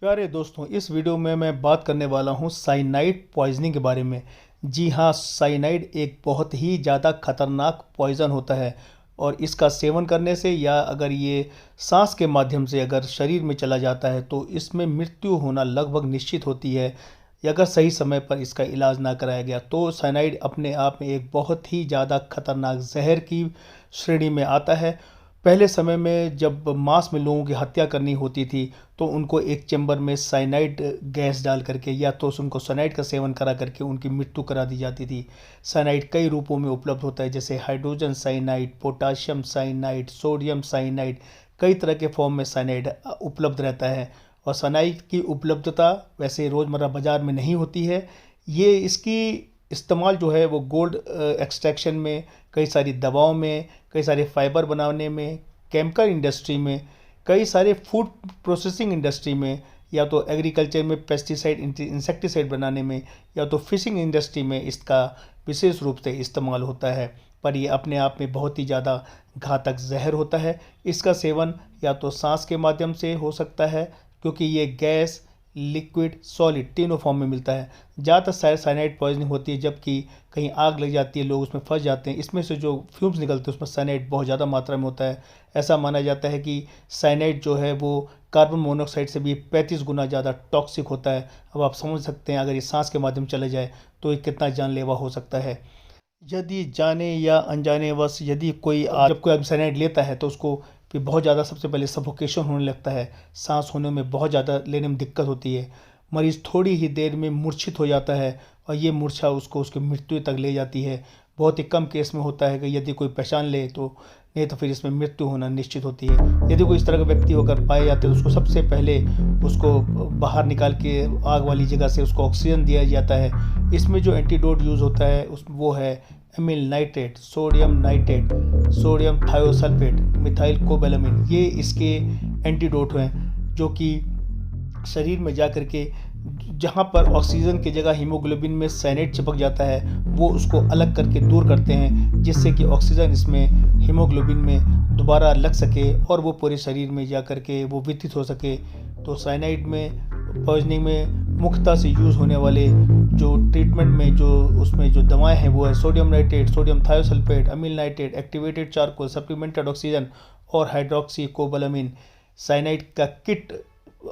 प्यारे दोस्तों, इस वीडियो में मैं बात करने वाला हूँ साइनाइड पॉइजनिंग के बारे में। जी हाँ, साइनाइड एक बहुत ही ज़्यादा खतरनाक पॉइज़न होता है और इसका सेवन करने से या अगर ये सांस के माध्यम से अगर शरीर में चला जाता है तो इसमें मृत्यु होना लगभग निश्चित होती है। या अगर सही समय पर इसका इलाज ना कराया गया तो साइनाइड अपने आप में एक बहुत ही ज़्यादा खतरनाक जहर की श्रेणी में आता है। पहले समय में जब मांस में लोगों की हत्या करनी होती थी तो उनको एक चेंबर में साइनाइड गैस डाल करके या तो उनको साइनाइड का सेवन करा करके उनकी मृत्यु करा दी जाती थी। साइनाइड कई रूपों में उपलब्ध होता है, जैसे hydrogen cyanide, potassium cyanide, sodium cyanide. कई तरह के फॉर्म में साइनाइड उपलब्ध रहता है और साइनाइड की उपलब्धता वैसे रोज़मर्रा बाज़ार में नहीं होती है। ये इसकी इस्तेमाल जो है वो गोल्ड एक्सट्रैक्शन में, कई सारी दवाओं में, कई सारे फाइबर बनाने में, केमिकल इंडस्ट्री में, कई सारे फूड प्रोसेसिंग इंडस्ट्री में, या तो एग्रीकल्चर में पेस्टिसाइड इंसेक्टिसाइड बनाने में, या तो फिशिंग इंडस्ट्री में इसका विशेष रूप से इस्तेमाल होता है। पर ये अपने आप में बहुत ही ज़्यादा घातक जहर होता है। इसका सेवन या तो सांस के माध्यम से हो सकता है, क्योंकि ये गैस, लिक्विड, सॉलिड तीनों फॉर्म में मिलता है। ज़्यादातर साइनाइड पॉइजनिंग होती है जबकि कहीं आग लग जाती है, लोग उसमें फंस जाते हैं। इसमें से जो फ्यूम्स निकलते हैं उसमें साइनाइड बहुत ज़्यादा मात्रा में होता है। ऐसा माना जाता है कि साइनाइड जो है वो कार्बन मोनोऑक्साइड से भी 35 गुना ज़्यादा टॉक्सिक होता है। अब आप समझ सकते हैं अगर ये सांस के माध्यम चले जाए तो ये कितना जानलेवा हो सकता है। यदि जाने या अनजाने वश यदि जब कोई साइनाइड लेता है तो उसको फिर बहुत ज़्यादा सबसे पहले सफोकेशन होने लगता है, सांस होने में बहुत ज़्यादा लेने में दिक्कत होती है। मरीज़ थोड़ी ही देर में मूर्छित हो जाता है और ये मूर्छा उसको उसकी मृत्यु तक ले जाती है। बहुत ही कम केस में होता है कि यदि कोई पहचान ले तो, नहीं तो फिर इसमें मृत्यु होना निश्चित होती है। यदि कोई इस तरह का व्यक्ति होकर पाए जाते हैं तो उसको सबसे पहले उसको बाहर निकाल के आग वाली जगह से उसको ऑक्सीजन दिया जाता है। इसमें जो एंटीडोट यूज़ होता है वो है amyl nitrate, sodium nitrate, sodium thiosulfate, methyl cobalamin. ये इसके एंटीडोट हैं जो कि शरीर में जा कर के जहाँ पर ऑक्सीजन की जगह हीमोग्लोबिन में साइनाइड चिपक जाता है वो उसको अलग करके दूर करते हैं, जिससे कि ऑक्सीजन इसमें हीमोग्लोबिन में दोबारा लग सके और वो पूरे शरीर में जा कर के वो वितरित हो सके। तो साइनाइड में पॉइजनिंग में मुख्यतः से यूज़ होने वाले जो ट्रीटमेंट में जो उसमें जो दवाएं हैं वो है sodium nitrate, sodium thiosulfate, amyl nitrate, activated charcoal, supplemented oxygen और हाइड्रोक्सी कोबालामिन। साइनाइड का किट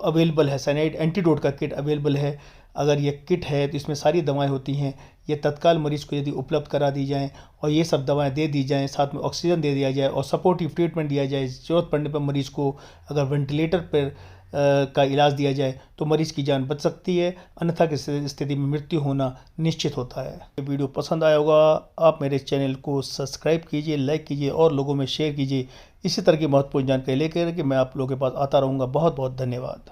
अवेलेबल है, साइनाइड एंटीडोट का किट अवेलेबल है। अगर ये किट है तो इसमें सारी दवाएं होती हैं। ये तत्काल मरीज़ को यदि उपलब्ध करा दी जाएँ और ये सब दवाएं दे दी जाएँ, साथ में ऑक्सीजन दे दिया जाए और सपोर्टिव ट्रीटमेंट दिया जाए, ज़रूरत पड़ने पर मरीज़ को अगर वेंटिलेटर पर का इलाज दिया जाए तो मरीज़ की जान बच सकती है, अन्यथा की स्थिति में मृत्यु होना निश्चित होता है। ये वीडियो पसंद आया होगा, आप मेरे चैनल को सब्सक्राइब कीजिए, लाइक कीजिए और लोगों में शेयर कीजिए। इसी तरह की महत्वपूर्ण जानकारी लेकर के मैं आप लोगों के पास आता रहूँगा। बहुत बहुत धन्यवाद।